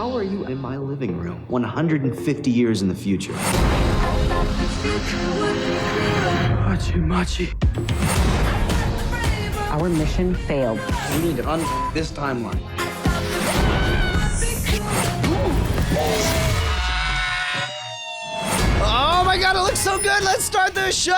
How are you in my living room 150 years in the future? Machi. Our mission failed. We need to unfuck this timeline. Oh my God, it looks so good. Let's start the show.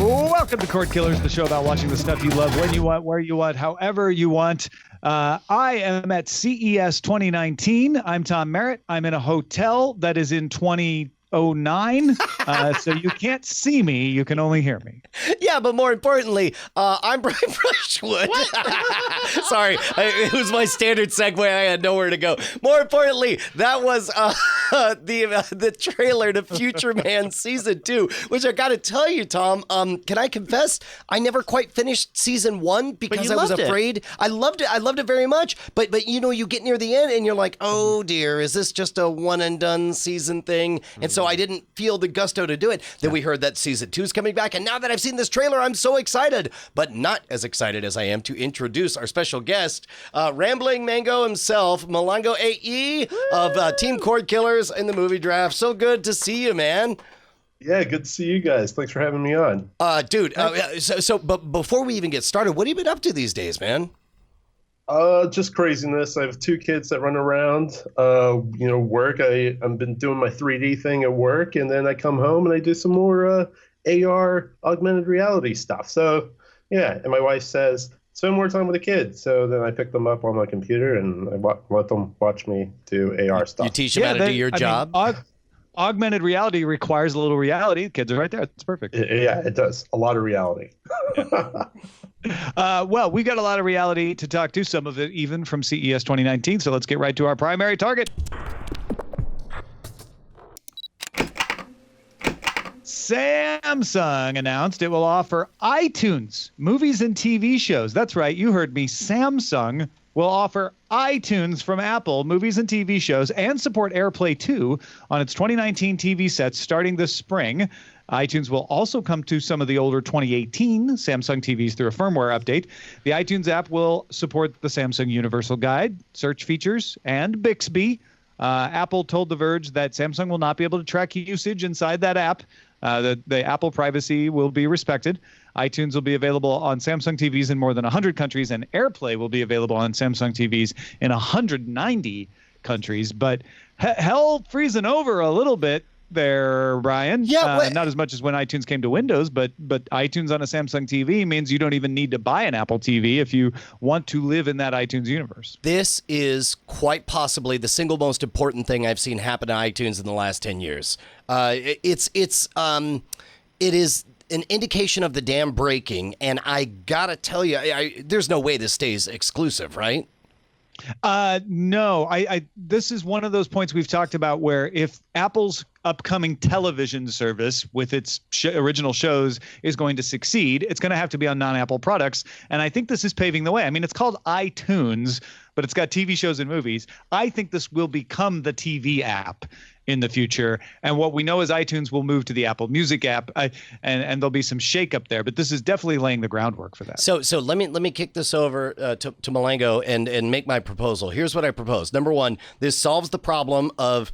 Welcome to Cordkillers, the show about watching the stuff you love when you want, where you want, however you want. I am at CES 2019. I'm Tom Merritt. I'm in a hotel that is in 2009. So you can't see me. You can only hear me. Yeah, but more importantly, I'm Brian Brushwood. Sorry, it was my standard segue. I had nowhere to go. More importantly, that was the trailer to Future Man Season 2, which I got to tell you, Tom, can I confess? I never quite finished Season 1 because I was afraid. I loved it. I loved it very much. But you know, you get near the end and you're like, oh dear, is this just a one and done season thing? And so I didn't feel the gusto to do it. Then we heard that Season 2 is coming back. And now that I've seen this trailer, I'm so excited, but not as excited as I am to introduce our special guest, Rambling Mango himself, Mulango AE of Team Cordkillers in the movie draft. So good to see you, man. Yeah, good to see you guys. Thanks for having me on. Dude, but before we even get started, what have you been up to these days, man? Just craziness. I have 2 kids that run around, work. I've been doing my 3D thing at work, and then I come home and I do some more AR augmented reality stuff. So, yeah, and my wife says, spend more time with the kids. So then I pick them up on my computer and I let them watch me do AR stuff. You teach them how to do your job? Augmented reality requires a little reality. Kids are right there. It's perfect. Yeah, it does. A lot of reality. Well, we got a lot of reality to talk to, some of it even from CES 2019. So let's get right to our primary target. Samsung announced it will offer iTunes movies and TV shows. That's right. You heard me. Samsung will offer iTunes from Apple movies and TV shows and support AirPlay 2 on its 2019 TV sets starting this spring. iTunes will also come to some of the older 2018 Samsung TVs through a firmware update. The iTunes app will support the Samsung Universal Guide, search features, and Bixby. Apple told The Verge that Samsung will not be able to track usage inside that app. The Apple privacy will be respected. iTunes will be available on Samsung TVs in more than 100 countries, and AirPlay will be available on Samsung TVs in 190 countries. But hell freezing over a little bit there, Brian. Yeah, not as much as when iTunes came to Windows, but iTunes on a Samsung TV means you don't even need to buy an Apple TV if you want to live in that iTunes universe. This is quite possibly the single most important thing I've seen happen to iTunes in the last 10 years. It is an indication of the dam breaking, and I gotta tell you, there's no way this stays exclusive, right? No, this is one of those points we've talked about where if Apple's upcoming television service with its original shows is going to succeed, it's going to have to be on non-Apple products. And I think this is paving the way. I mean, it's called iTunes, but it's got TV shows and movies. I think this will become the TV app in the future. And what we know is iTunes will move to the Apple Music app, and there'll be some shakeup there. But this is definitely laying the groundwork for that. So let me kick this over to Mulango and make my proposal. Here's what I propose. Number one, this solves the problem of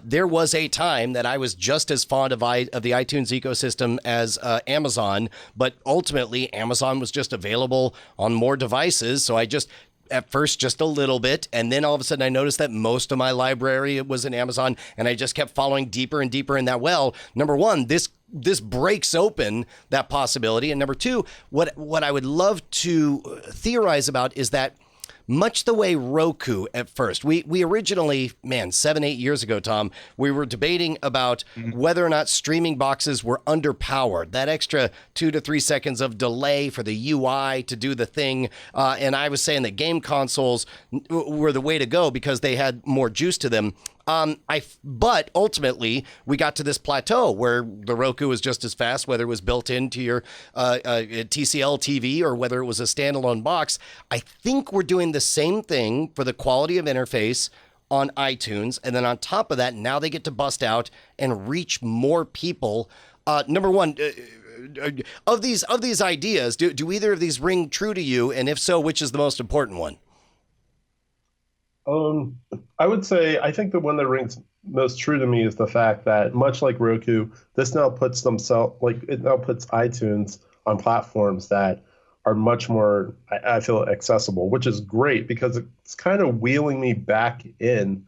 there was a time that I was just as fond of the iTunes ecosystem as Amazon, but ultimately Amazon was just available on more devices. So I just at first just a little bit, and then all of a sudden I noticed that most of my library was in Amazon, and I just kept following deeper and deeper in that well. Number one, this breaks open that possibility, and number two, what I would love to theorize about is that much the way Roku at first, we originally, 7-8 years ago, Tom, we were debating about whether or not streaming boxes were underpowered. That extra 2 to 3 seconds of delay for the UI to do the thing. And I was saying that game consoles were the way to go because they had more juice to them. But ultimately, we got to this plateau where the Roku was just as fast, whether it was built into your TCL TV or whether it was a standalone box. I think we're doing the same thing for the quality of interface on iTunes. And then on top of that, now they get to bust out and reach more people. Number one, of these ideas, do either of these ring true to you? And if so, which is the most important one? I would say I think the one that rings most true to me is the fact that, much like Roku, this now puts iTunes on platforms that are much more, I feel, accessible, which is great because it's kind of wheeling me back in.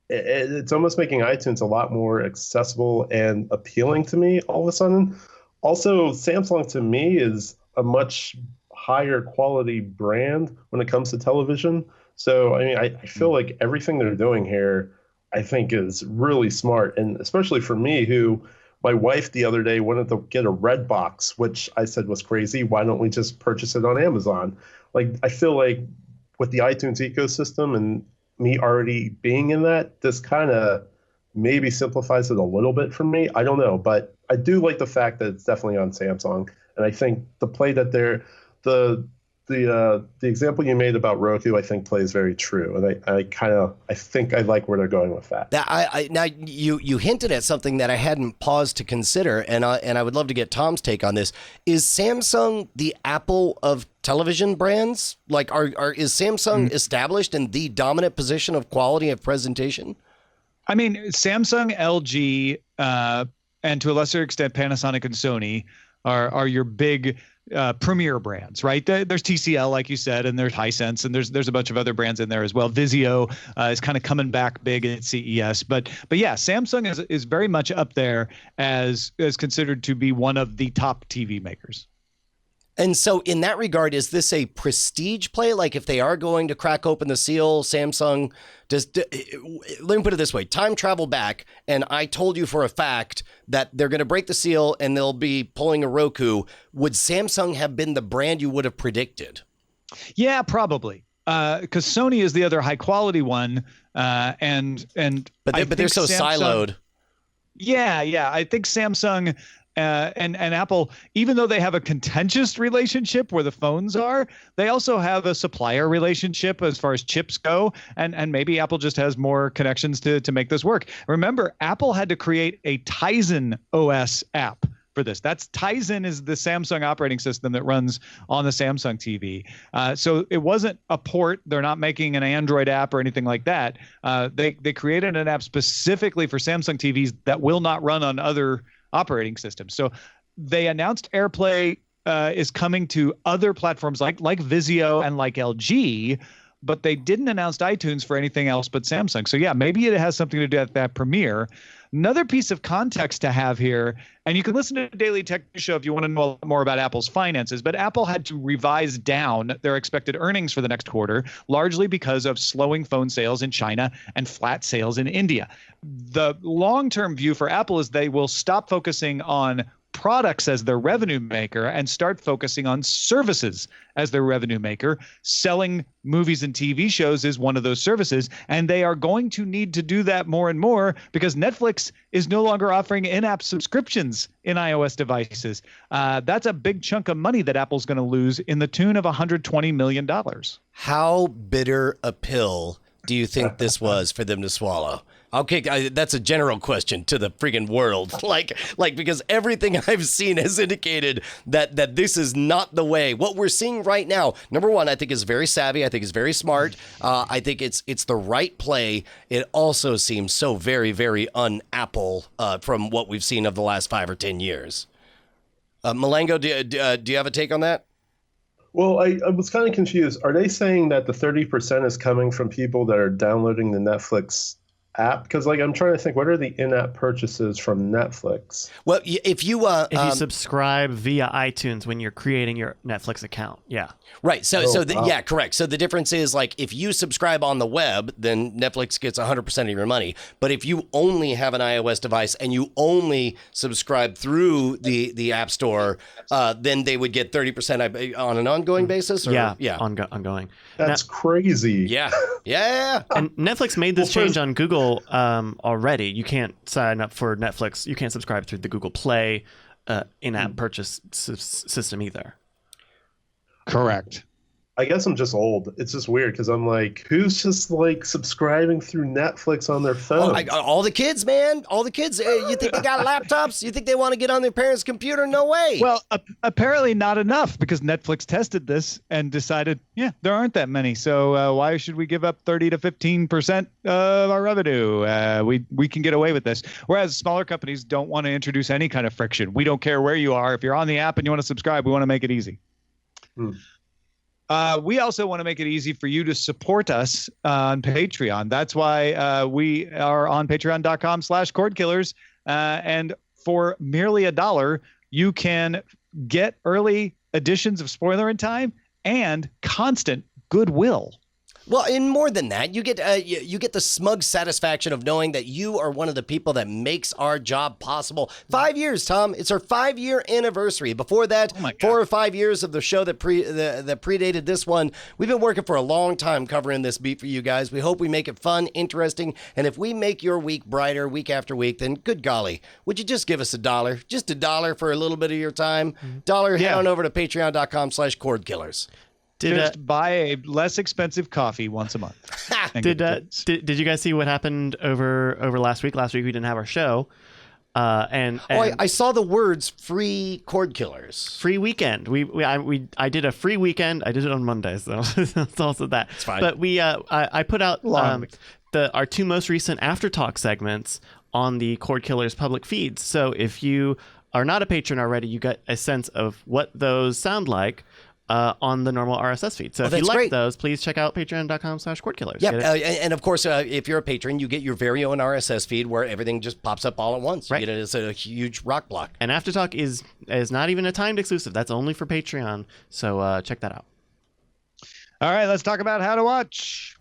It's almost making iTunes a lot more accessible and appealing to me all of a sudden. Also, Samsung to me is a much higher quality brand when it comes to television. So, I mean, I feel like everything they're doing here, I think, is really smart. And especially for me, who my wife the other day wanted to get a red box, which I said was crazy. Why don't we just purchase it on Amazon? Like, I feel like with the iTunes ecosystem and me already being in that, this kind of maybe simplifies it a little bit for me. I don't know. But I do like the fact that it's definitely on Samsung. And I think the play that the example you made about Roku, I think, plays very true, and I think I like where they're going with that. Now you hinted at something that I hadn't paused to consider, and I would love to get Tom's take on this. Is Samsung the Apple of television brands? Like, is Samsung established in the dominant position of quality of presentation? I mean, Samsung, LG, and to a lesser extent, Panasonic and Sony are your big premier brands, right? There's TCL, like you said, and there's Hisense, and there's a bunch of other brands in there as well. Vizio is kind of coming back big at CES, but yeah, Samsung is very much up there as considered to be one of the top TV makers. And so in that regard, is this a prestige play? Like, if they are going to crack open the seal, Samsung let me put it this way, time travel back, and I told you for a fact that they're going to break the seal and they'll be pulling a Roku. Would Samsung have been the brand you would have predicted? Yeah, probably. Because Sony is the other high quality one. But they're so siloed. Yeah. I think Samsung and Apple, even though they have a contentious relationship where the phones are, they also have a supplier relationship as far as chips go. And maybe Apple just has more connections to make this work. Remember, Apple had to create a Tizen OS app for this. Tizen is the Samsung operating system that runs on the Samsung TV. So it wasn't a port. They're not making an Android app or anything like that. They created an app specifically for Samsung TVs that will not run on other operating systems. So they announced AirPlay is coming to other platforms like Vizio and like LG, but they didn't announce iTunes for anything else but Samsung. So yeah, maybe it has something to do with that premiere. Another piece of context to have here, and you can listen to Daily Tech Show if you want to know more about Apple's finances, but Apple had to revise down their expected earnings for the next quarter, largely because of slowing phone sales in China and flat sales in India. The long-term view for Apple is they will stop focusing on products as their revenue maker and start focusing on services as their revenue maker. Selling movies and TV shows is one of those services, and they are going to need to do that more and more because Netflix is no longer offering in-app subscriptions in iOS devices. That's a big chunk of money that Apple's going to lose in the tune of $120 million. How bitter a pill do you think this was for them to swallow? Okay, that's a general question to the freaking world. Like because everything I've seen has indicated that this is not the way. What we're seeing right now, number one, I think is very savvy. I think is very smart. I think it's the right play. It also seems so very, very un-Apple from what we've seen of the last 5 or 10 years. Mulango, do you have a take on that? Well, I was kind of confused. Are they saying that the 30% is coming from people that are downloading the Netflix app? Because I'm trying to think, what are the in-app purchases from Netflix? Well, if you subscribe via iTunes when you're creating your Netflix account, right. Yeah, correct. So the difference is, like, if you subscribe on the web, then Netflix gets 100% of your money. But if you only have an iOS device and you only subscribe through the App Store, then they would get 30% on an ongoing basis. Ongoing. That's crazy. Yeah. And Netflix made this change on Google already. You can't sign up for Netflix. You can't subscribe through the Google Play in-app purchase system either. Correct. I guess I'm just old. It's just weird because I'm like, who's just like subscribing through Netflix on their phone? All the kids, man. All the kids. You think they got laptops? You think they want to get on their parents' computer? No way. Well, apparently not enough, because Netflix tested this and decided, yeah, there aren't that many. So why should we give up 30 to 15% of our revenue? We can get away with this. Whereas smaller companies don't want to introduce any kind of friction. We don't care where you are. If you're on the app and you want to subscribe, we want to make it easy. We also want to make it easy for you to support us on Patreon. That's why we are on patreon.com/Cordkillers. And for merely $1, you can get early editions of Spoiler in Time and constant goodwill. Well, and more than that, you get the smug satisfaction of knowing that you are one of the people that makes our job possible. 5 years, Tom. It's our 5-year anniversary. Before that, 4 or 5 years of the show that predated this one. We've been working for a long time covering this beat for you guys. We hope we make it fun, interesting, and if we make your week brighter week after week, then good golly, would you just give us $1? Just $1 for a little bit of your time? Head on over to patreon.com/Cordkillers. Just buy a less expensive coffee once a month. Did you guys see what happened over last week? Last week we didn't have our show. I saw the words "free Cordkillers." Free weekend. I did a free weekend. I did it on Monday, so it's also that. It's fine. But I put out our 2 most recent After Talk segments on the Cordkillers public feeds. So if you are not a patron already, you get a sense of what those sound like on the normal RSS feed. So if you like those, please check out patreon.com/Cordkillers. Yep. And of course, if you're a patron, you get your very own RSS feed where everything just pops up all at once. You get it as a huge rock block. And After Talk is not even a timed exclusive. That's only for Patreon. So check that out. All right, let's talk about how to watch.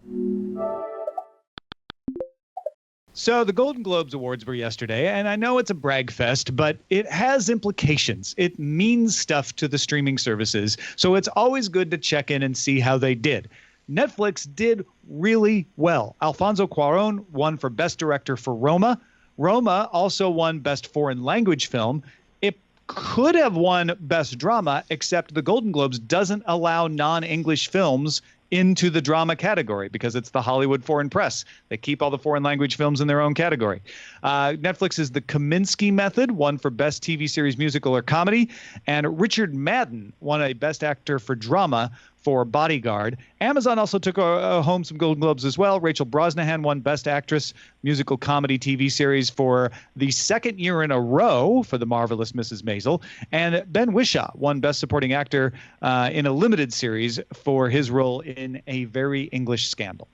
So the Golden Globes Awards were yesterday, and I know it's a brag fest, but it has implications. It means stuff to the streaming services, so it's always good to check in and see how they did. Netflix did really well. Alfonso Cuarón won for Best Director for Roma. Roma also won Best Foreign Language Film. It could have won Best Drama, except the Golden Globes doesn't allow non-English films into the drama category because it's the Hollywood Foreign Press. They keep all the foreign language films in their own category. Netflix's The Kaminsky Method won for Best TV Series Musical or Comedy, and Richard Madden won a Best Actor for Drama for Bodyguard. Amazon also took home some Golden Globes as well. Rachel Brosnahan won Best Actress Musical Comedy TV Series for the second year in a row for The Marvelous Mrs. Maisel. And Ben Whishaw won Best Supporting Actor in a limited series for his role in A Very English Scandal.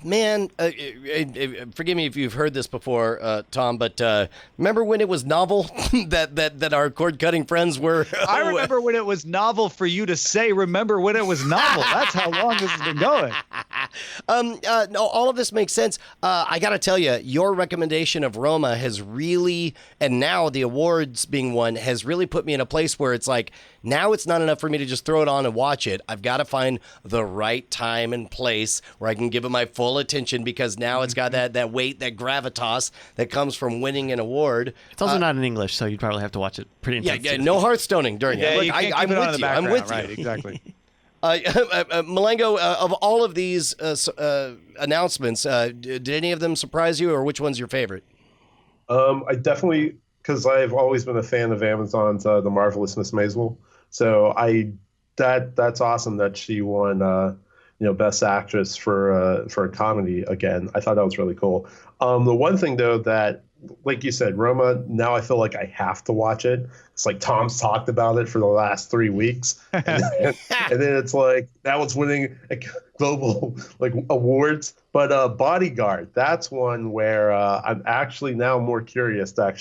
Man, forgive me if you've heard this before, Tom, but remember when it was novel that our cord-cutting friends were? I remember when it was novel for you to say, remember when it was novel. That's how long this has been going. No, all of this makes sense. I got to tell you, your recommendation of Roma has really, and now the awards being won, has really put me in a place where it's like, now it's not enough for me to just throw it on and watch it. I've got to find the right time and place where I can give it my full attention, because now it's got that weight, that gravitas that comes from winning an an It's also not in English, so you'd probably have to watch it pretty intensely. Yeah, no Hearthstoning during it. Look, I'm with you. I'm with you. Right, exactly. Mulango, of all of these announcements, did any of them surprise you, or which one's your favorite? I definitely, because I've always been a fan of Amazon's The Marvelous Miss Maisel. So that's awesome that she won Best Actress for a comedy again. I thought that was really cool. The one thing though that, like you said, Roma, now I feel like I have to watch it. It's like Tom's talked about it for the last 3 weeks. And then it's like, that was winning global awards. But Bodyguard, that's one where I'm actually now more curious to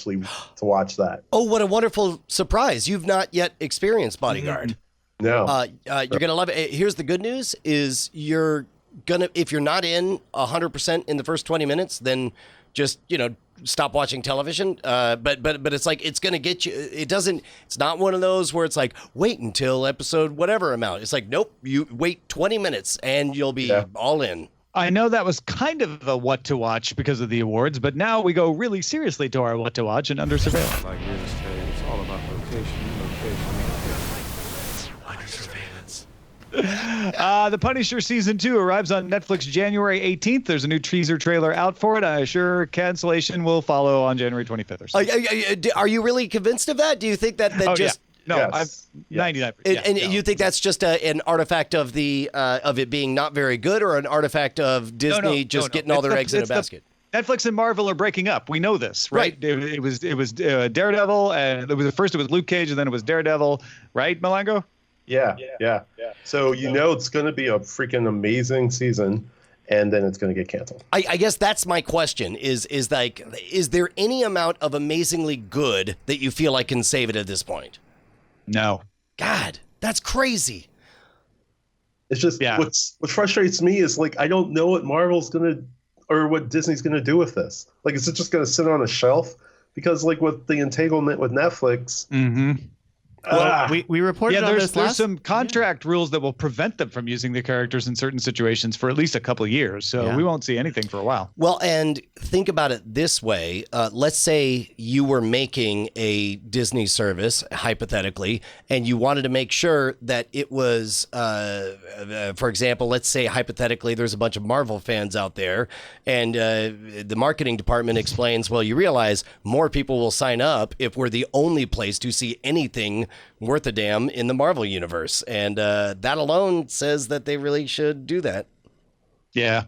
watch that. Oh, what a wonderful surprise. You've not yet experienced Bodyguard. No. You're going to love it. Here's the good news is if you're not in 100% in the first 20 minutes, then just, stop watching television. But it's like, it's going to get you. It's not one of those where it's like, wait until episode whatever amount. It's like, nope, you wait 20 minutes and you'll be all in. I know that was kind of a what to watch because of the awards, but now we go really seriously to our what to watch and Under Surveillance. Like real estate, it's all about location. The Punisher season 2 arrives on Netflix January 18th. There's a new teaser trailer out for it. I'm sure cancellation will follow on January 25th or so. Are you really convinced of that? Do you think that just? Yeah. No, Yes. I'm 99%. And you think that's just an artifact of of it being not very good, or an artifact of Disney getting all their eggs in a basket? Netflix and Marvel are breaking up. We know this, right? It was Daredevil, and it was Luke Cage, and then it was Daredevil, right, Mulango? Yeah. So it's going to be a freaking amazing season, and then it's going to get canceled. I guess that's my question. Is there any amount of amazingly good that you feel like can save it at this point? No. God, that's crazy. It's just what frustrates me is like I don't know what Marvel's going to or what Disney's going to do with this. Like, is it just going to sit on a shelf? Because like with the entanglement with Netflix. Mm-hmm. Well, we reported on this there's some contract rules that will prevent them from using the characters in certain situations for at least a couple of years. So we won't see anything for a while. Well, and think about it this way. Let's say you were making a Disney service, hypothetically, and you wanted to make sure that it was, for example, let's say hypothetically there's a bunch of Marvel fans out there, and the marketing department explains, well, you realize more people will sign up if we're the only place to see anything worth a damn in the Marvel universe, and that alone says that they really should do that. Yeah,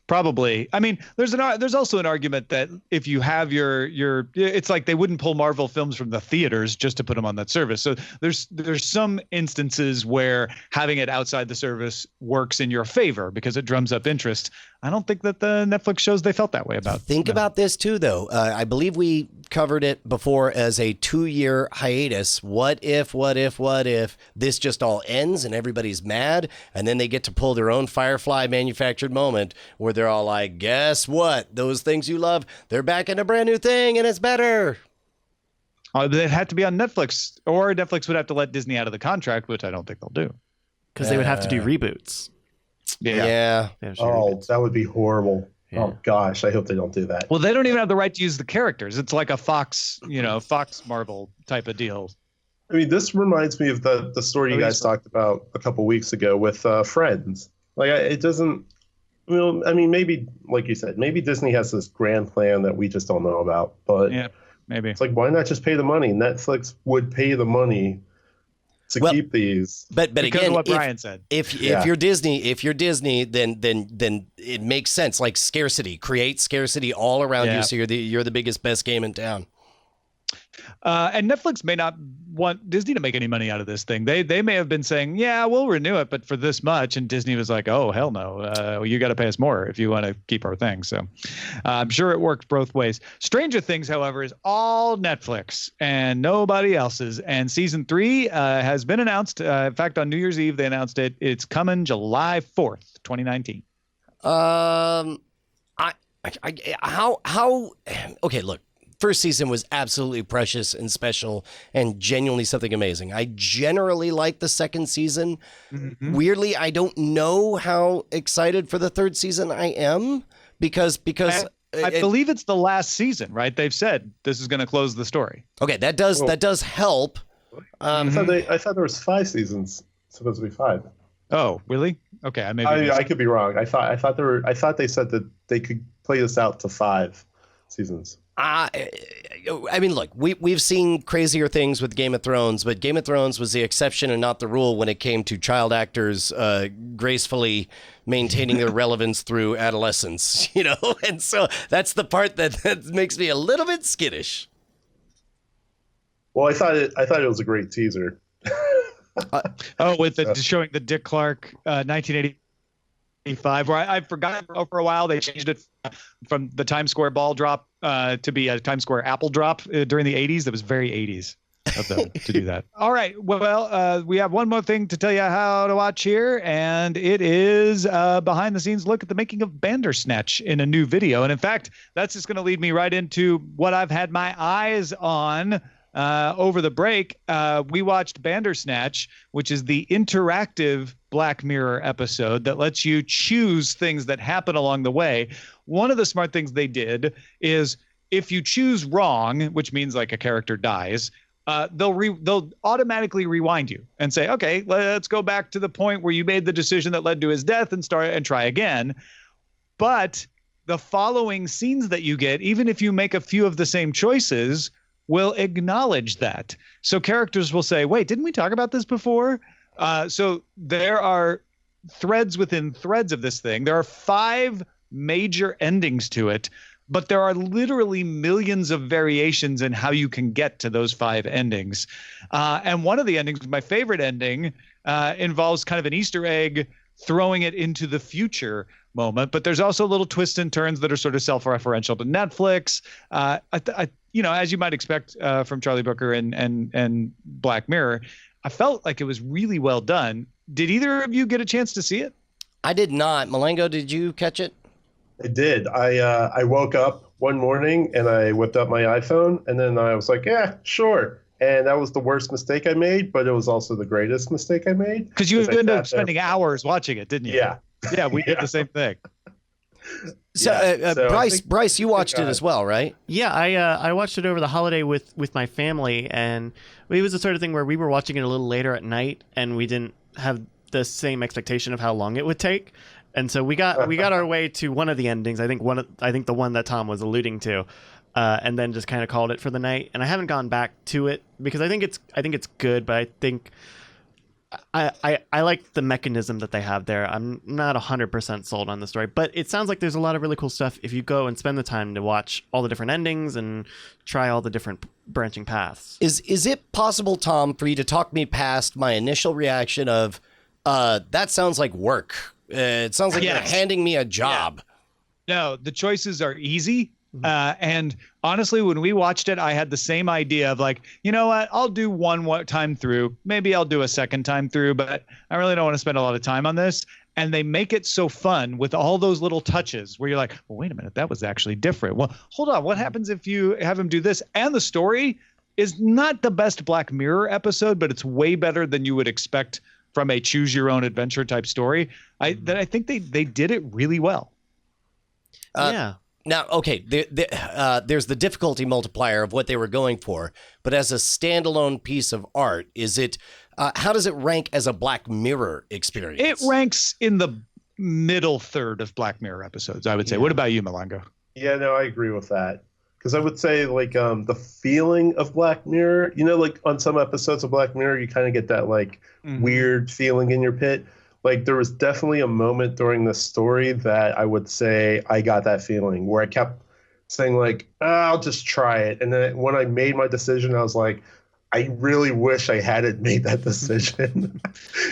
probably. I mean, there's also an argument that if you have your it's like they wouldn't pull Marvel films from the theaters just to put them on that service. So there's some instances where having it outside the service works in your favor because it drums up interest. I don't think that the Netflix shows they felt that way about. Think about this too, though. I believe we covered it before as a 2-year hiatus. What if this just all ends and everybody's mad, and then they get to pull their own Firefly manufactured moment where they're all like, guess what? Those things you love, they're back in a brand new thing and it's better. It had to be on Netflix, or Netflix would have to let Disney out of the contract, which I don't think they'll do. Because they would have to do reboots. Yeah. Oh, that would be horrible. Yeah. Oh gosh, I hope they don't do that. Well, they don't even have the right to use the characters. It's like a Fox Marvel type of deal. I mean, this reminds me of the story you guys talked about a couple weeks ago with Friends. Like, it doesn't. Well, I mean, maybe like you said, maybe Disney has this grand plan that we just don't know about. But yeah, maybe it's like, why not just pay the money? Netflix would pay the money to keep these. But because again, of what Brian said. If you're Disney, then it makes sense. Like scarcity, create scarcity all around you, so you're the biggest, best game in town. And Netflix may not want Disney to make any money out of this thing. They may have been saying, yeah, we'll renew it, but for this much. And Disney was like, oh, hell no. You got to pay us more if you want to keep our thing. So I'm sure it worked both ways. Stranger Things, however, is all Netflix and nobody else's. And season 3 has been announced. In fact, on New Year's Eve, they announced it. It's coming July 4th, 2019. Okay, look. First season was absolutely precious and special and genuinely something amazing. I generally like the second season. Mm-hmm. Weirdly, I don't know how excited for the third season I am because I believe it's the last season, right? They've said this is going to close the story. Okay, that does help. I thought there was 5 seasons. It's supposed to be 5. Oh, really? Okay, I could be wrong. I thought they said that they could play this out to 5 seasons. I mean, look, we've seen crazier things with Game of Thrones, but Game of Thrones was the exception and not the rule when it came to child actors gracefully maintaining their relevance through adolescence, and so that's the part that makes me a little bit skittish. Well, I thought it was a great teaser. Showing the Dick Clark 1985, where I forgot for a while they changed it from the Times Square ball drop to be a Times Square apple drop during the 80s. That was very 80s of them to do that. All right. Well, we have one more thing to tell you how to watch here, and it is behind the scenes look at the making of Bandersnatch in a new video. And in fact, that's just going to lead me right into what I've had my eyes on over the break. We watched Bandersnatch, which is the interactive Black Mirror episode that lets you choose things that happen along the way. One of the smart things they did is if you choose wrong, which means like a character dies, they'll automatically rewind you and say, okay, let's go back to the point where you made the decision that led to his death and try again. But the following scenes that you get, even if you make a few of the same choices, will acknowledge that. So characters will say, wait, didn't we talk about this before? So there are threads within threads of this thing. There are 5 major endings to it, but there are literally millions of variations in how you can get to those 5 endings. And one of the endings, my favorite ending, involves kind of an Easter egg throwing it into the future moment. But there's also little twists and turns that are sort of self-referential to Netflix. As you might expect from Charlie Brooker and Black Mirror, I felt like it was really well done. Did either of you get a chance to see it? I did not. Mulango, did you catch it? I did. I woke up one morning and I whipped up my iPhone and then I was like, yeah, sure. And that was the worst mistake I made, but it was also the greatest mistake I made. Because you ended up spending hours watching it, didn't you? Yeah. Yeah, we did the same thing. So, Bryce, you watched it as well, right? Yeah, I watched it over the holiday with my family, and it was the sort of thing where we were watching it a little later at night, and we didn't have the same expectation of how long it would take. And so we got our way to one of the endings. I think the one that Tom was alluding to, and then just kind of called it for the night. And I haven't gone back to it because I think it's good, but I think I like the mechanism that they have there. I'm not 100% sold on the story, but it sounds like there's a lot of really cool stuff if you go and spend the time to watch all the different endings and try all the different branching paths. Is it possible, Tom, for you to talk me past my initial reaction of that sounds like work? It sounds like you're handing me a job. Yeah. No, the choices are easy. And honestly, when we watched it, I had the same idea of like, you know what, I'll do one time through. Maybe I'll do a second time through, but I really don't want to spend a lot of time on this. And they make it so fun with all those little touches where you're like, well, wait a minute, that was actually different. Well, hold on. What happens if you have him do this? And the story is not the best Black Mirror episode, but it's way better than you would expect from a choose your own adventure type story. I think they did it really well. Yeah. Now, okay, there's the difficulty multiplier of what they were going for, but as a standalone piece of art, is it? How does it rank as a Black Mirror experience? It ranks in the middle third of Black Mirror episodes, I would say. What about you, Mulango? Yeah, no, I agree with that. Because I would say like the feeling of Black Mirror, like on some episodes of Black Mirror, you kind of get that like weird feeling in your pit. Like there was definitely a moment during the story that I would say I got that feeling where I kept saying like, I'll just try it. And then when I made my decision, I was like, I really wish I hadn't made that decision.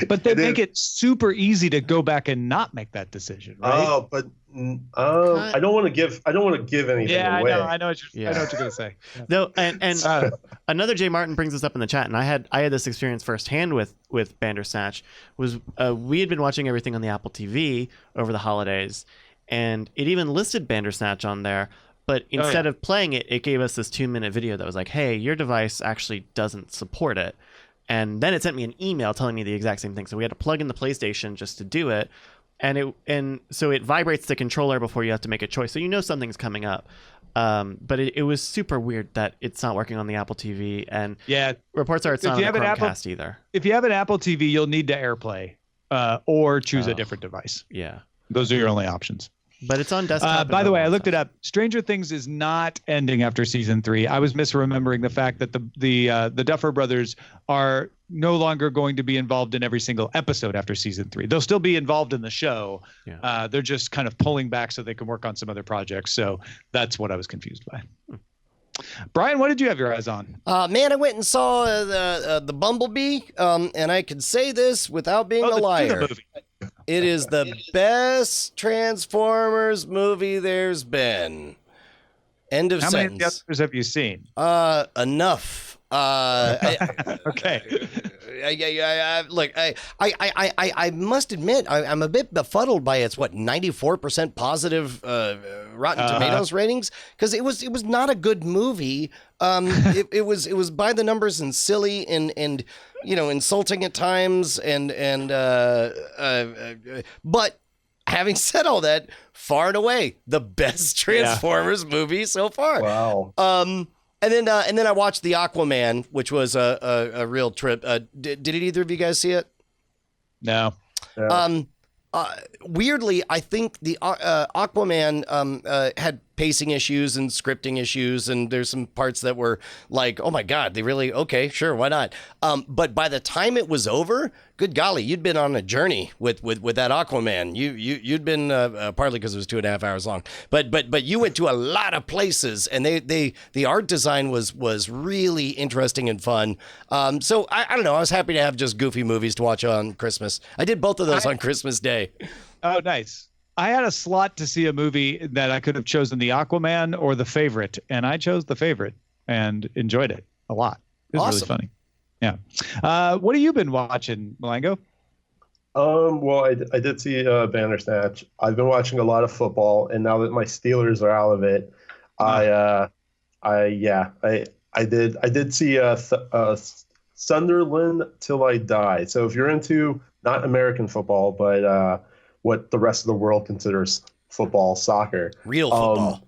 But they make it super easy to go back and not make that decision, right? Oh, but I don't want to give anything away. I know what you're going to say. Yeah. Though, and another Jay Martin brings this up in the chat, and I had this experience firsthand with Bandersnatch. Was we had been watching everything on the Apple TV over the holidays, and it even listed Bandersnatch on there. But instead of playing it, it gave us this 2-minute video that was like, hey, your device actually doesn't support it. And then it sent me an email telling me the exact same thing. So we had to plug in the PlayStation just to do it. And so it vibrates the controller before you have to make a choice. So something's coming up. But it was super weird that it's not working on the Apple TV. And reports are it's not on the Chromecast either. If you have an Apple TV, you'll need to AirPlay or choose a different device. Yeah. Those are your only options. But it's on desktop. By the way, I looked it up. Stranger Things is not ending after season 3. I was misremembering the fact that the Duffer Brothers are no longer going to be involved in every single episode after season 3. They'll still be involved in the show. Yeah. They're just kind of pulling back so they can work on some other projects. So that's what I was confused by. Brian, what did you have your eyes on? Man, I went and saw the Bumblebee, and I can say this without being a liar. It is the best Transformers movie there's been. End of sentence. How many others have you seen? Enough. Okay. I must admit, I'm a bit befuddled by its 94% positive Rotten Tomatoes ratings, because it was not a good movie. It was by the numbers and silly and insulting at times but having said all that, far and away the best Transformers movie so far. Wow. And then I watched the Aquaman, which was a real trip. Did either of you guys see it? No. Yeah. Weirdly, I think the Aquaman had pacing issues and scripting issues, and there's some parts that were like, oh my God, they really, okay, sure, why not? But by the time it was over, good golly, you'd been on a journey with that Aquaman. You'd been partly because it was 2.5 hours long, but you went to a lot of places, and the art design was really interesting and fun. So I don't know, I was happy to have just goofy movies to watch on Christmas. I did both of those on Christmas Day. Oh, nice. I had a slot to see a movie that I could have chosen the Aquaman or The Favorite, and I chose The Favorite and enjoyed it a lot. It was Awesome. really funny. Yeah. What have you been watching, Mulango? Well, I did see Bandersnatch. I've been watching a lot of football, and now that my Steelers are out of it, I did see Sunderland Till I Die. So if you're into not American football, but what the rest of the world considers football, soccer, Real football.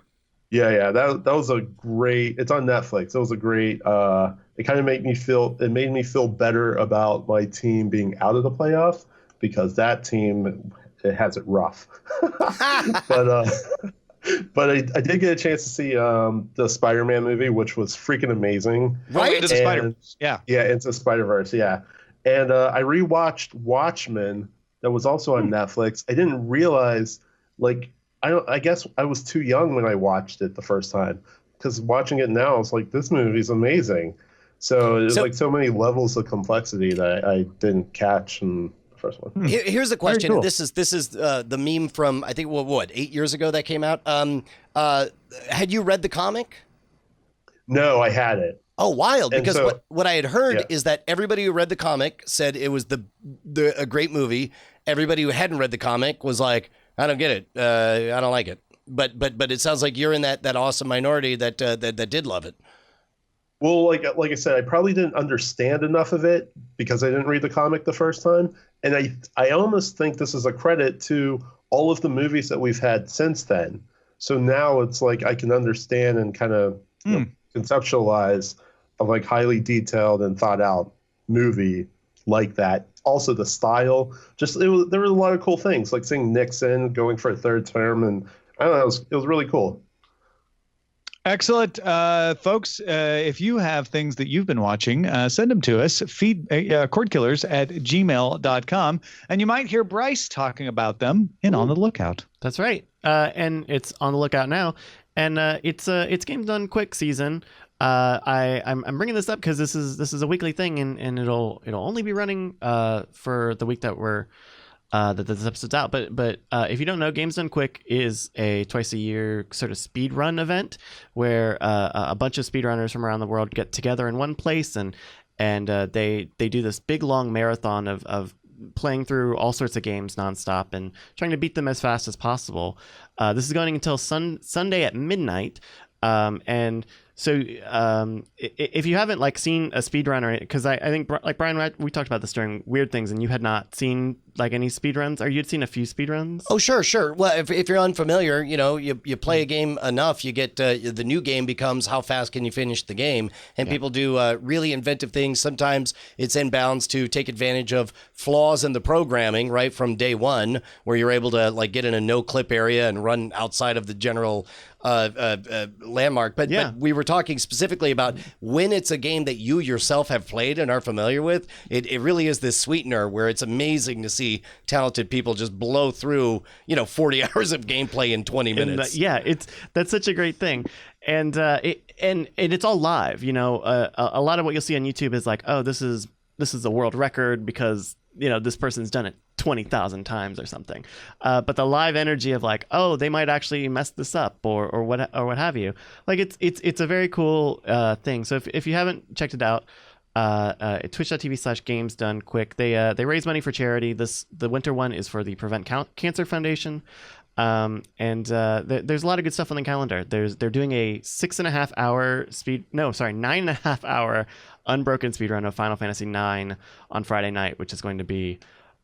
that was a great. It's on Netflix. It was a great. It kind of made me feel better about my team being out of the playoff, because that team, it has it rough. But I did get a chance to see the Spider-Man movie, which was freaking amazing. Right? Into the Spider-Verse. Yeah. Yeah, Into the Spider-Verse, yeah. And I rewatched Watchmen, that was also on Netflix. I didn't realize, I guess I was too young when I watched it the first time, because watching it now, it's like, this movie's amazing. So there's so many levels of complexity that I didn't catch in the first one. Here's the question. Cool. This is the meme from, I think, what 8 years ago that came out. Had you read the comic? No, I hadn't. Oh, wild! And Because so- what I had heard Yeah. is that everybody who read the comic said it was a great movie. Everybody who hadn't read the comic was like, I don't get it. I don't like it. But it sounds like you're in that awesome minority that did love it. Well, like I said, I probably didn't understand enough of it because I didn't read the comic the first time. And I almost think this is a credit to all of the movies that we've had since then. So now it's like I can understand and kind of conceptualize a highly detailed and thought out movie like that. Also the style, there were a lot of cool things, like seeing Nixon going for a third term, and I don't know, it was really cool. Excellent. Folks, if you have things that you've been watching, send them to us, cordkillers@gmail.com, and you might hear Bryce talking about them in On the Lookout. That's right. And it's on the lookout now. And it's Games Done Quick season. I'm bringing this up because this is a weekly thing, and it'll only be running for the week that that this episode's out. But if you don't know, Games Done Quick is a twice a year sort of speed run event where a bunch of speedrunners from around the world get together in one place, and they do this big long marathon of playing through all sorts of games nonstop and trying to beat them as fast as possible. This is going until Sunday at midnight. And so if you haven't seen a speedrunner, because I think Brian, we talked about this during Weird Things, and you had not seen any speedruns, or you'd seen a few speedruns. Oh, sure. Well, if you're unfamiliar, you play a game enough, you get the new game becomes how fast can you finish the game, and people do really inventive things. Sometimes it's inbounds to take advantage of flaws in the programming right from day one, where you're able to get in a no clip area and run outside of the general landmark. But we were talking specifically about when it's a game that you yourself have played and are familiar with, it really is this sweetener where it's amazing to see talented people just blow through 40 hours of gameplay in 20 minutes. That's such a great thing. And it's all live. A lot of what you'll see on YouTube is this is a world record because this person's done it 20,000 times or something. But the live energy of they might actually mess this up or what have you. It's a very cool thing. So if you haven't checked it out, twitch.tv/gamesdonequick. They raise money for charity. The winter one is for the Prevent Cancer Foundation. And there's a lot of good stuff on the calendar. They're doing a 9.5 hour unbroken speedrun of Final Fantasy IX on Friday night, which is going to be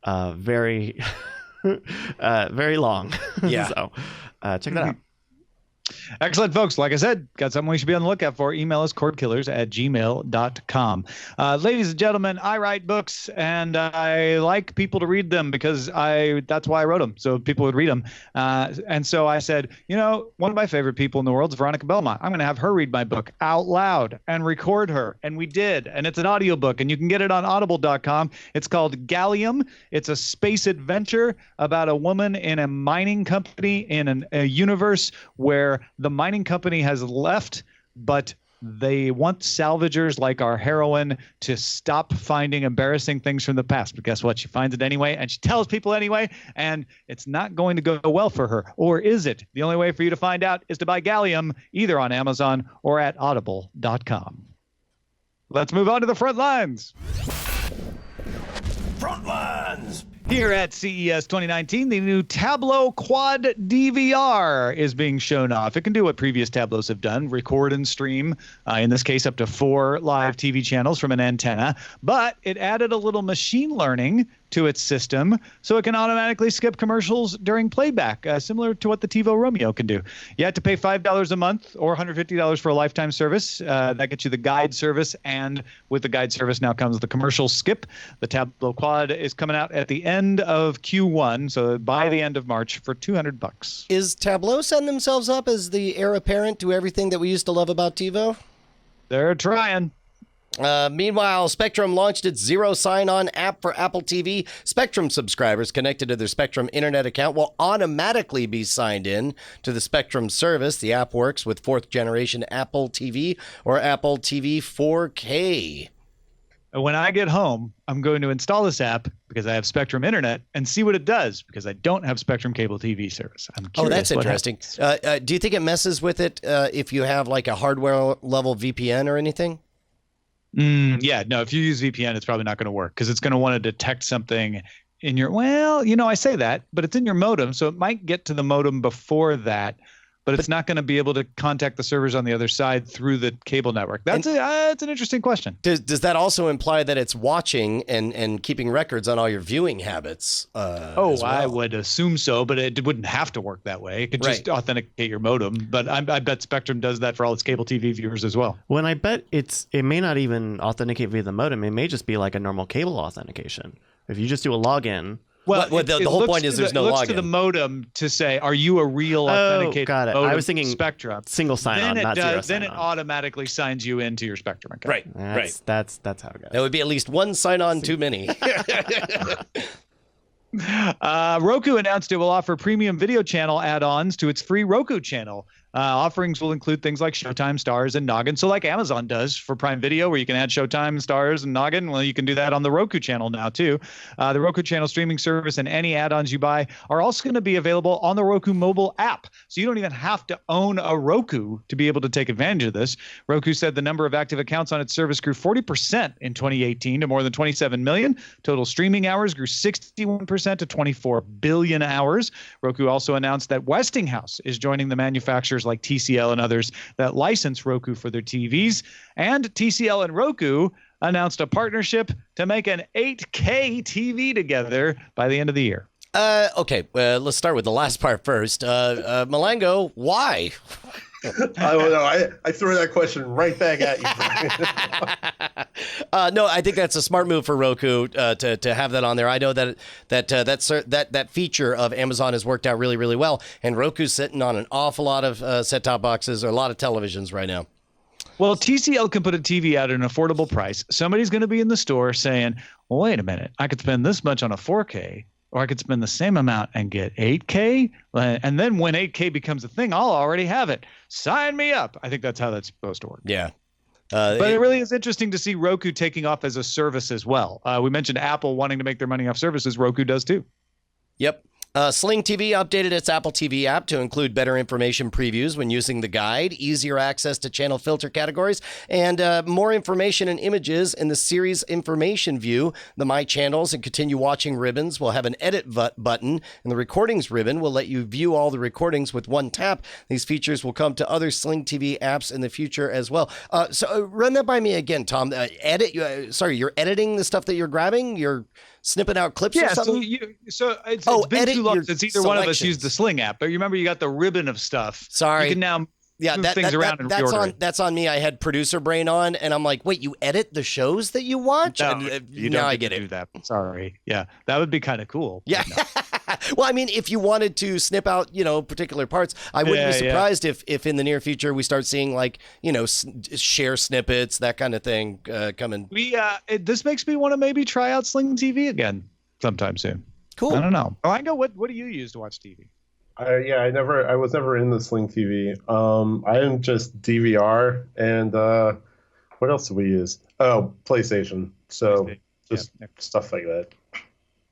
very very long. Yeah. So check that out. Excellent, folks. Like I said, got something we should be on the lookout for. Email us cordkillers@gmail.com. Ladies and gentlemen, I write books, and I like people to read them because that's why I wrote them, so people would read them. And so I said, one of my favorite people in the world is Veronica Belmont. I'm going to have her read my book out loud and record her. And we did. And it's an audiobook, and you can get it on audible.com. It's called Gallium. It's a space adventure about a woman in a mining company in a universe where the mining company has left, but they want salvagers like our heroine to stop finding embarrassing things from the past. But guess what? She finds it anyway, and she tells people anyway, and it's not going to go well for her. Or is it? The only way for you to find out is to buy Gallium, either on Amazon or at audible.com. Let's move on to the front lines. Front lines. Here at CES 2019, the new Tableau Quad DVR is being shown off. It can do what previous Tableaus have done, record and stream, in this case up to 4 live TV channels from an antenna, but it added a little machine learning to its system so it can automatically skip commercials during playback, similar to what the TiVo Romeo can do. You have to pay $5 a month or $150 for a lifetime service. That gets you the guide service, and with the guide service now comes the commercial skip. The Tableau Quad is coming out at the end of Q1, so by the end of March for $200. Is Tableau setting themselves up as the heir apparent to everything that we used to love about TiVo? They're trying. Meanwhile, Spectrum launched its Zero Sign-On app for Apple TV. Spectrum subscribers connected to their Spectrum internet account will automatically be signed in to the Spectrum service. The app works with 4th generation Apple TV or Apple TV 4K. When I get home, I'm going to install this app because I have Spectrum internet and see what it does because I don't have Spectrum cable TV service. I'm curious. Oh, that's interesting. Do you think it messes with it if you have like a hardware level VPN or anything? Yeah, no, if you use VPN, it's probably not going to work because it's going to want to detect something in your, I say that, but it's in your modem. So it might get to the modem before that, but it's not going to be able to contact the servers on the other side through the cable network. That's an interesting question. Does that also imply that it's watching and keeping records on all your viewing habits? As well? I would assume so, but it wouldn't have to work that way. It could just authenticate your modem. But I bet Spectrum does that for all its cable TV viewers as well. When I bet it may not even authenticate via the modem. It may just be like a normal cable authentication. If you just do a login. Well, the whole point is there's no login. It looks to the modem to say, are you a real authenticated got it. modem? I was thinking Spectrum. Single sign-on, not zero sign-on. Then it automatically signs you into your Spectrum account. Right. That's how it goes. That would be at least one sign-on too many. Roku announced it will offer premium video channel add-ons to its free Roku channel. Offerings will include things like Showtime, Stars, and Noggin. So like Amazon does for Prime Video, where you can add Showtime, Stars, and Noggin, well, you can do that on the Roku channel now, too. The Roku channel streaming service and any add-ons you buy are also going to be available on the Roku mobile app. So you don't even have to own a Roku to be able to take advantage of this. Roku said the number of active accounts on its service grew 40% in 2018 to more than 27 million. Total streaming hours grew 61% to 24 billion hours. Roku also announced that Westinghouse is joining the manufacturers like TCL and others that license Roku for their TVs. And TCL and Roku announced a partnership to make an 8K TV together by the end of the year. Okay, let's start with the last part first. Mulango, why? I don't know. I threw that question right back at you. No, I think that's a smart move for Roku to have that on there. I know that feature of Amazon has worked out really, really well, and Roku's sitting on an awful lot of set-top boxes or a lot of televisions right now. Well, TCL can put a TV out at an affordable price. Somebody's going to be in the store saying, well, wait a minute, I could spend this much on a 4K. Or I could spend the same amount and get 8K. And then when 8K becomes a thing, I'll already have it. Sign me up. I think that's how that's supposed to work. Yeah. But it really is interesting to see Roku taking off as a service as well. We mentioned Apple wanting to make their money off services. Roku does too. Yep. Sling TV updated its Apple TV app to include better information previews when using the guide, easier access to channel filter categories, and more information and images in the series information view. The My Channels and Continue Watching ribbons will have an edit button, and the Recordings ribbon will let you view all the recordings with one tap. These features will come to other Sling TV apps in the future as well. So run that by me again, Tom. You're editing the stuff that you're grabbing? You're snipping out clips or something? It's been too lost. It's either one of us used the Sling app, but remember you got the ribbon of stuff. Sorry. You can now move things around and reorder it. That's on me. I had producer brain on, and I'm like, wait, you edit the shows that you watch? No, and, you now don't I get get to it. do that. Sorry. Yeah, that would be kind of cool. Yeah. Well, I mean, if you wanted to snip out, particular parts, I wouldn't be surprised if in the near future we start seeing like, share snippets, that kind of thing coming. This makes me want to maybe try out Sling TV again sometime soon. Cool. I don't know. What do you use to watch TV? I was never in the Sling TV. I am just DVR and what else do we use? Oh, PlayStation. So just stuff like that.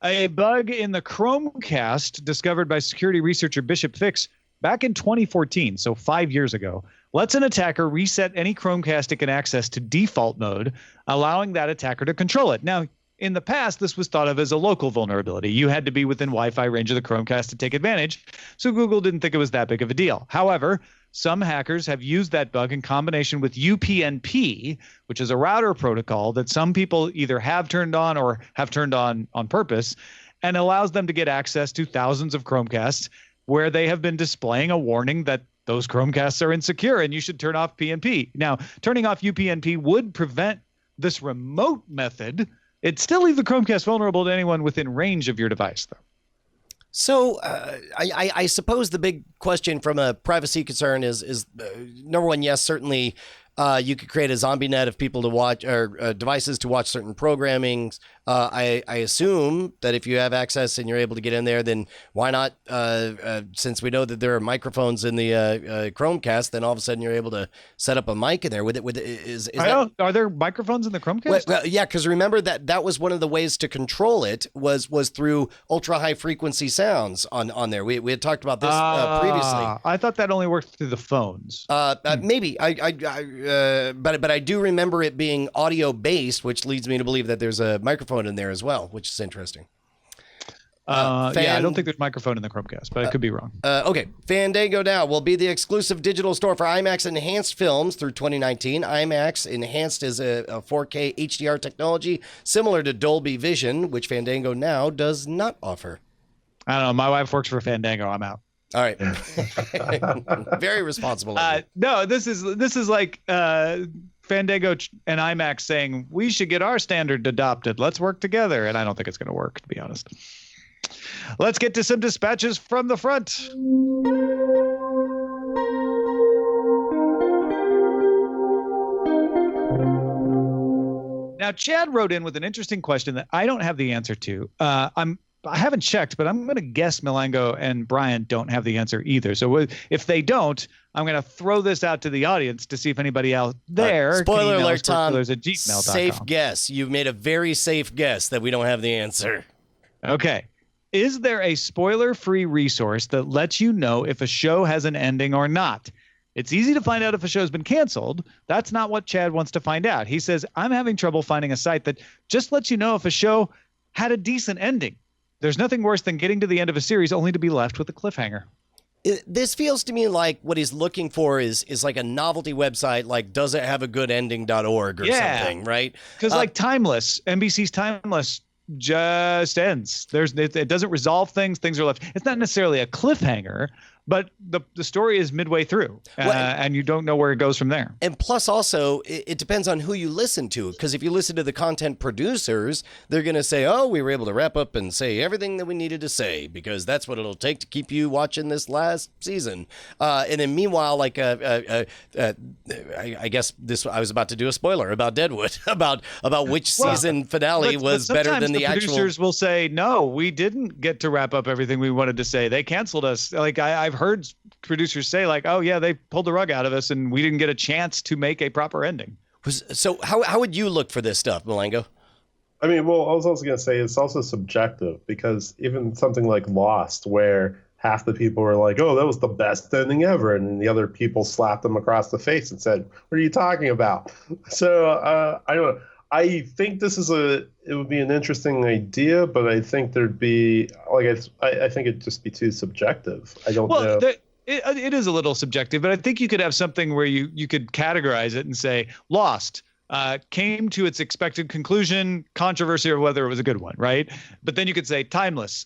A bug in the Chromecast discovered by security researcher Bishop Fix back in 2014, so 5 years ago, lets an attacker reset any Chromecast it can access to default mode, allowing that attacker to control it. Now, in the past, this was thought of as a local vulnerability. You had to be within Wi-Fi range of the Chromecast to take advantage, so Google didn't think it was that big of a deal. However, some hackers have used that bug in combination with UPnP, which is a router protocol that some people either have turned on or have turned on purpose, and allows them to get access to thousands of Chromecasts where they have been displaying a warning that those Chromecasts are insecure and you should turn off PnP. Now, turning off UPnP would prevent this remote method. It'd still leave the Chromecast vulnerable to anyone within range of your device, though. So I suppose the big question from a privacy concern is number one, yes, certainly you could create a zombie net of people to watch or devices to watch certain programmings. I assume that if you have access and you're able to get in there, then why not? Since we know that there are microphones in the Chromecast, then all of a sudden you're able to set up a mic in there. Are there microphones in the Chromecast? Well, yeah, because remember that was one of the ways to control it was through ultra high frequency sounds on there. We had talked about this previously. I thought that only worked through the phones. Maybe but I do remember it being audio based, which leads me to believe that there's a microphone in there as well, which is interesting. I don't think there's a microphone in the Chromecast, but I could be wrong. Okay. Fandango Now will be the exclusive digital store for IMAX Enhanced films through 2019. IMAX Enhanced is a 4K HDR technology similar to Dolby Vision, which Fandango Now does not offer. I don't know. My wife works for Fandango. I'm out. All right. Very responsible. No, this is like Fandango and IMAX saying we should get our standard adopted. Let's work together. And I don't think it's going to work, to be honest. Let's get to some dispatches from the front. Now, Chad wrote in with an interesting question that I don't have the answer to. I haven't checked, but I'm going to guess Mulango and Brian don't have the answer either. So if they don't, I'm going to throw this out to the audience to see if anybody out there. Spoiler alert, Tom. @gmail.com. Safe guess. You've made a very safe guess that we don't have the answer. Okay. Is there a spoiler-free resource that lets you know if a show has an ending or not? It's easy to find out if a show's been canceled. That's not what Chad wants to find out. He says, I'm having trouble finding a site that just lets you know if a show had a decent ending. There's nothing worse than getting to the end of a series only to be left with a cliffhanger. This feels to me like what he's looking for is like a novelty website, like does it have a good ending.org or something, right? Because like Timeless, NBC's Timeless just ends. It doesn't resolve things. Things are left. It's not necessarily a cliffhanger, but the story is midway through, and you don't know where it goes from there. And plus, also, it depends on who you listen to. Because if you listen to the content producers, they're going to say, "Oh, we were able to wrap up and say everything that we needed to say because that's what it'll take to keep you watching this last season." And then, meanwhile, like I guess I was about to do a spoiler about Deadwood about which season finale was better than the actual. Producers will say, "No, we didn't get to wrap up everything we wanted to say. They canceled us." Like I've heard producers say like, "Oh yeah, they pulled the rug out of us and we didn't get a chance to make a proper ending." So how would you look for this stuff, Mulango? I mean, well, I was also going to say it's also subjective because even something like Lost, where half the people were like, "Oh, that was the best ending ever," and the other people slapped them across the face and said, "What are you talking about?" So I don't know. I think it would be an interesting idea, but I think there'd be I think it'd just be too subjective. I don't know. It is a little subjective, but I think you could have something where you could categorize it and say Lost, came to its expected conclusion, controversy of whether it was a good one, right? But then you could say timeless,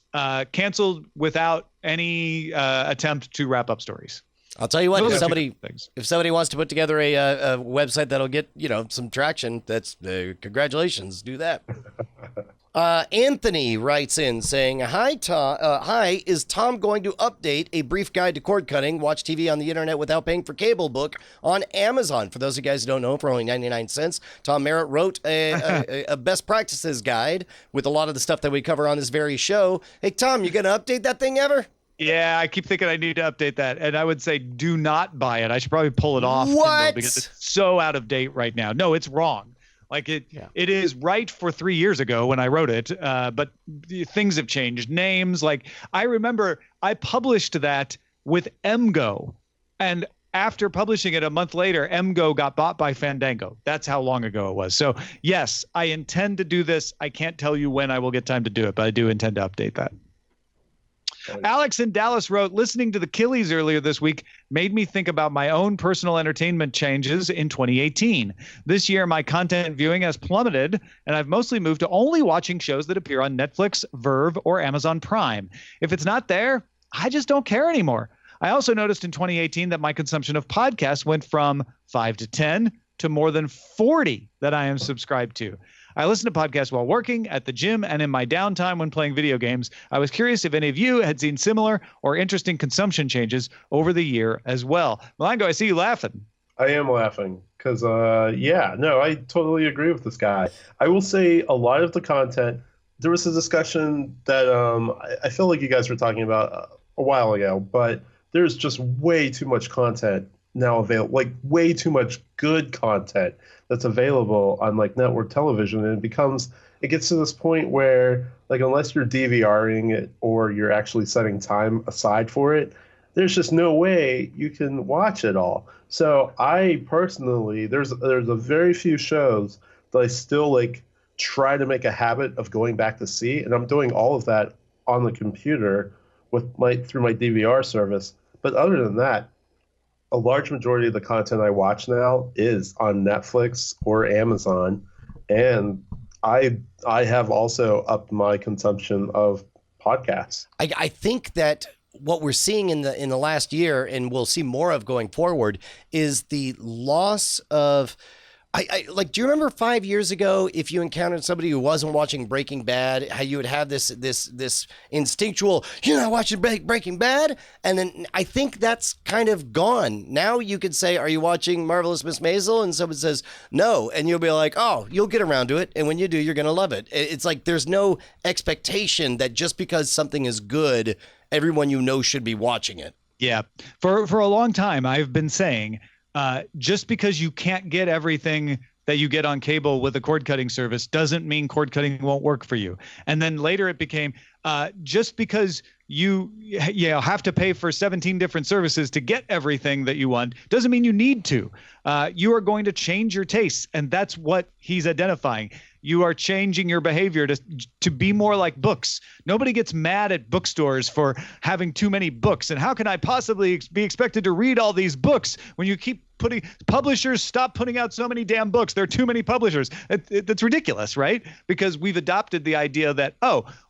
canceled without any attempt to wrap up stories. I'll tell you what, Those if are somebody things. if somebody wants to put together a website that'll get, some traction, that's congratulations, do that. Anthony writes in saying, "Hi Tom. Hi, is Tom going to update a brief guide to cord cutting? Watch TV on the internet without paying for cable book on Amazon. For those of you guys who don't know, for only 99 cents, Tom Merritt wrote a best practices guide with a lot of the stuff that we cover on this very show. Hey Tom, you gonna update that thing ever? Yeah, I keep thinking I need to update that, and I would say do not buy it. I should probably pull it off What? because it's so out of date right now. No, it's wrong. Like it is right for 3 years ago when I wrote it, but things have changed. Names, like I remember I published that with MGO, and after publishing it a month later, MGO got bought by Fandango. That's how long ago it was. So yes, I intend to do this. I can't tell you when I will get time to do it, but I do intend to update that. Alex in Dallas wrote, listening to the Killies earlier this week made me think about my own personal entertainment changes in 2018. This year, my content viewing has plummeted, and I've mostly moved to only watching shows that appear on Netflix, Verve, or Amazon Prime. If it's not there, I just don't care anymore. I also noticed in 2018 that my consumption of podcasts went from 5 to 10 to more than 40 that I am subscribed to. I listen to podcasts while working, at the gym, and in my downtime when playing video games. I was curious if any of you had seen similar or interesting consumption changes over the year as well. Mulango, I see you laughing. I am laughing because, I totally agree with this guy. I will say a lot of the content, there was a discussion that I feel like you guys were talking about a while ago, but there's just way too much content now available, like way too much good content that's available on like network television, and it gets to this point where like unless you're DVRing it or you're actually setting time aside for it, there's just no way you can watch it all. So I personally, there's a very few shows that I still like try to make a habit of going back to see, and I'm doing all of that on the computer through my DVR service. But other than that, a large majority of the content I watch now is on Netflix or Amazon, and I have also upped my consumption of podcasts. I think that what we're seeing in the last year, and we'll see more of going forward, is the loss of. Do you remember 5 years ago, if you encountered somebody who wasn't watching Breaking Bad, how you would have this instinctual, you're not watching Breaking Bad? And then I think that's kind of gone. Now you could say, are you watching Marvelous Miss Maisel? And someone says, no. And you'll be like, oh, you'll get around to it. And when you do, you're going to love it. It's like there's no expectation that just because something is good, everyone you know should be watching it. Yeah. For a long time, I've been saying, just because you can't get everything that you get on cable with a cord cutting service doesn't mean cord cutting won't work for you. And then later it became just because you have to pay for 17 different services to get everything that you want doesn't mean you need to. You are going to change your tastes, and that's what he's identifying. You are changing your behavior to be more like books. Nobody gets mad at bookstores for having too many books. And how can I possibly be expected to read all these books when you keep publishers stop putting out so many damn books? There are too many publishers. That's ridiculous, right? Because we've adopted the idea that,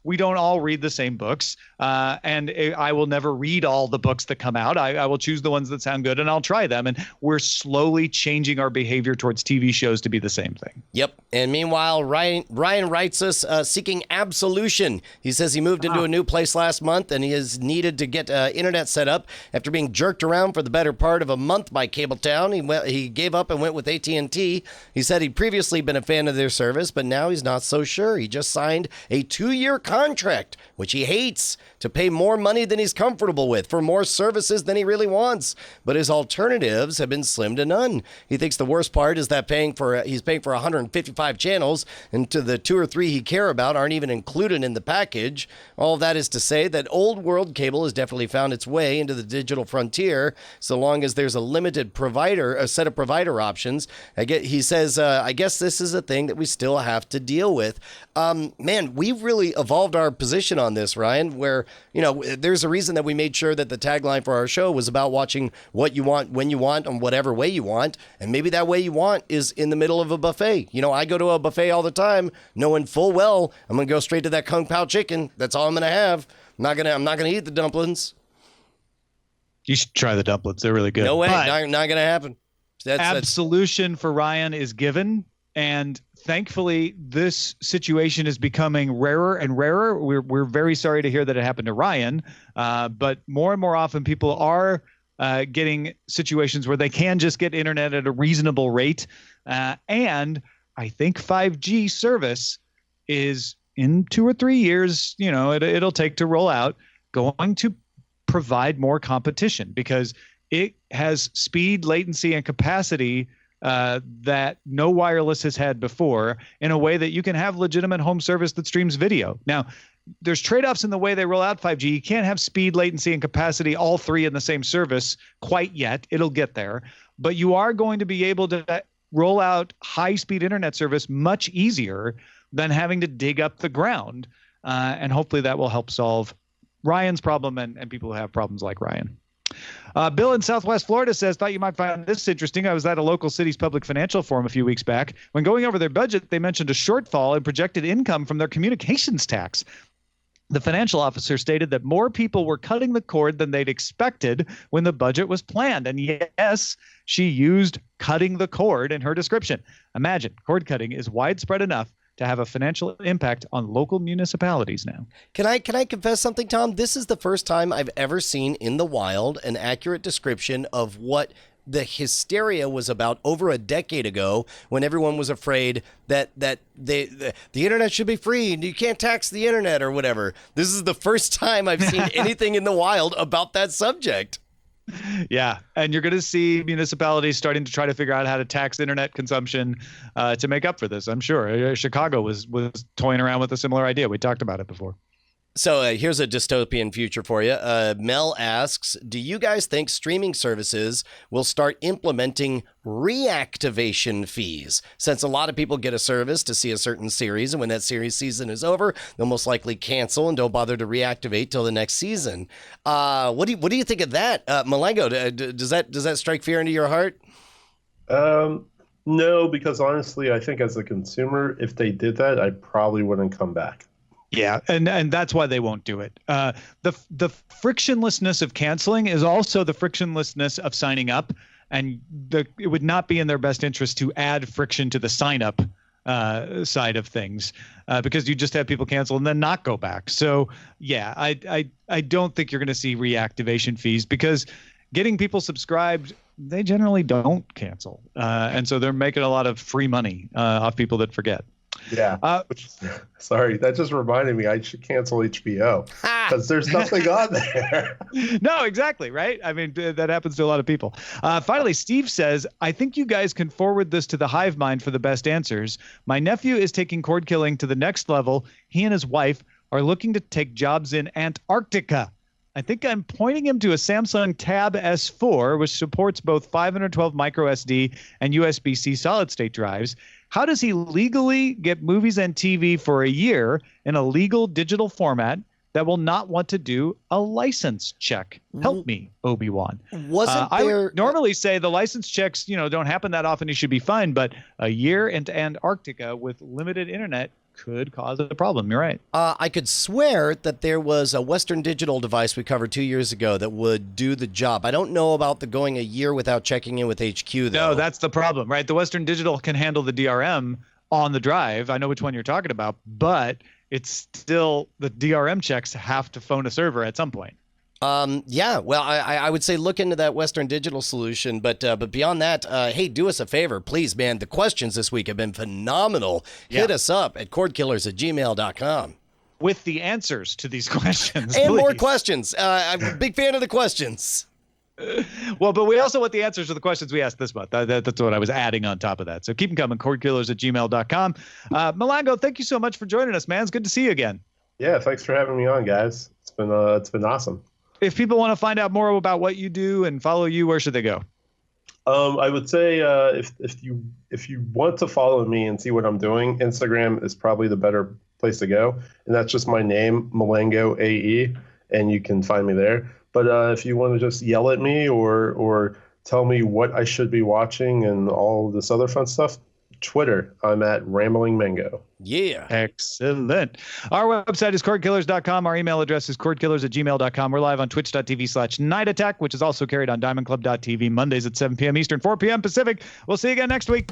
we don't all read the same books, and I will never read all the books that come out. I will choose the ones that sound good, and I'll try them. And we're slowly changing our behavior towards TV shows to be the same thing. Yep. And meanwhile, Ryan writes us seeking absolution. He says he moved into a new place last month, and he is needed to get internet set up after being jerked around for the better part of a month by Cabletown. He gave up and went with AT&T. He said he'd previously been a fan of their service, but now he's not so sure. He just signed a 2-year contract, which he hates, to pay more money than he's comfortable with for more services than he really wants. But his alternatives have been slim to none. He thinks the worst part is that he's paying for 155 channels, and to the 2 or 3 he care about aren't even included in the package. All that is to say that old world cable has definitely found its way into the digital frontier, so long as there's a limited provider a set of provider options. He says, I guess this is a thing that we still have to deal with. Man, we've really evolved our position on this, Ryan, where, there's a reason that we made sure that the tagline for our show was about watching what you want, when you want, and whatever way you want. And maybe that way you want is in the middle of a buffet. I go to a buffet all the time, knowing full well I'm going to go straight to that Kung Pao chicken. That's all I'm going to have. I'm not gonna eat the dumplings. You should try the dumplings. They're really good. No way. But Not gonna happen. Absolution for Ryan is given, and thankfully this situation is becoming rarer and rarer. We're very sorry to hear that it happened to Ryan, but more and more often people are getting situations where they can just get internet at a reasonable rate, and I think 5G service is, in 2 or 3 years, it'll take to roll out, going to provide more competition because it has speed, latency, and capacity that no wireless has had before, in a way that you can have legitimate home service that streams video. Now, there's trade-offs in the way they roll out 5G. You can't have speed, latency, and capacity, all three in the same service quite yet. It'll get there. But you are going to be able to roll out high-speed internet service much easier than having to dig up the ground. And hopefully that will help solve Ryan's problem and people who have problems like Ryan. Bill in Southwest Florida says, thought you might find this interesting. I was at a local city's public financial forum a few weeks back. When going over their budget, they mentioned a shortfall in projected income from their communications tax. The financial officer stated that more people were cutting the cord than they'd expected when the budget was planned. And yes, she used cutting the cord in her description. Imagine, cord cutting is widespread enough to have a financial impact on local municipalities now. Can I confess something, Tom? This is the first time I've ever seen in the wild an accurate description of what the hysteria was about over a decade ago, when everyone was afraid that the internet should be free and you can't tax the internet or whatever. This is the first time I've seen anything in the wild about that subject. Yeah, and you're going to see municipalities starting to try to figure out how to tax internet consumption to make up for this, I'm sure. Chicago was toying around with a similar idea. We talked about it before. So here's a dystopian future for you. Mel asks, do you guys think streaming services will start implementing reactivation fees? Since a lot of people get a service to see a certain series, and when that series season is over, they'll most likely cancel and don't bother to reactivate till the next season. What do you think of that? Mulango, does that strike fear into your heart? No, because honestly, I think as a consumer, if they did that, I probably wouldn't come back. Yeah, and that's why they won't do it. The frictionlessness of canceling is also the frictionlessness of signing up, and it would not be in their best interest to add friction to the sign up side of things, because you just have people cancel and then not go back. So yeah, I don't think you're going to see reactivation fees, because getting people subscribed, they generally don't cancel, and so they're making a lot of free money off people that forget. Yeah. Sorry, that just reminded me I should cancel HBO because there's nothing on there. No, exactly. Right. I mean, that happens to a lot of people. Finally, Steve says, I think you guys can forward this to the Hive Mind for the best answers. My nephew is taking cord killing to the next level. He and his wife are looking to take jobs in Antarctica. I think I'm pointing him to a Samsung Tab S4, which supports both 512 micro SD and USB-C solid state drives. How does he legally get movies and TV for a year in a legal digital format that will not want to do a license check? Help me, Obi-Wan. I would normally say the license checks, don't happen that often. You should be fine. But a year into Antarctica with limited internet could cause a problem. You're right. I could swear that there was a Western Digital device we covered 2 years ago that would do the job. I don't know about the going a year without checking in with HQ, though. No, that's the problem, right? The Western Digital can handle the DRM on the drive. I know which one you're talking about, but it's still the DRM checks have to phone a server at some point. Yeah, well, I would say look into that Western Digital solution, but beyond that, hey, do us a favor, please, man. The questions this week have been phenomenal. Yeah. Hit us up at cordkillers@gmail.com. With the answers to these questions. And please. More questions. I'm a big fan of the questions. Well, but we also want the answers to the questions we asked this month. That's what I was adding on top of that. So keep them coming, cordkillers@gmail.com. Mulango, thank you so much for joining us, man. It's good to see you again. Yeah, thanks for having me on, guys. It's been awesome. If people want to find out more about what you do and follow you, where should they go? I would say if you want to follow me and see what I'm doing, Instagram is probably the better place to go, and that's just my name, Mulango AE, and you can find me there. But if you want to just yell at me or tell me what I should be watching and all this other fun stuff, Twitter, I'm at Rambling Mango. Yeah. Excellent. Our website is cordkillers.com. Our email address is cordkillers@gmail.com. We're live on twitch.tv/Night Attack, which is also carried on diamondclub.tv Mondays at 7 p.m. Eastern, 4 p.m. Pacific. We'll see you again next week.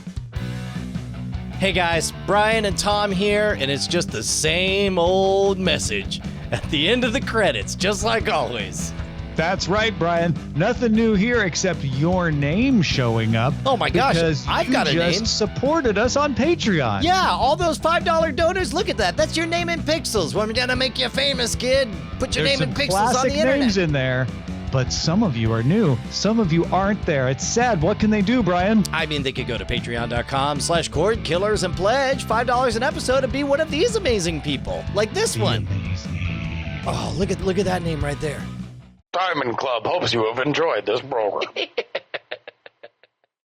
Hey guys, Brian and Tom here, and it's just the same old message at the end of the credits, just like always. That's right, Brian. Nothing new here except your name showing up. Oh my gosh, because I've got a you name. just supported us on Patreon. Yeah, all those $5 donors, look at that. That's your name in pixels. We're gonna make you famous, kid. Put your There's name in some pixels on classic the internet. names in there, but some of you are new. Some of you aren't there. It's sad. What can they do, Brian? I mean, they could go to patreon.com/cordkillers and pledge $5 an episode and be one of these amazing people, like this one. Amazing. Oh, look at that name right there. Diamond Club hopes you have enjoyed this program.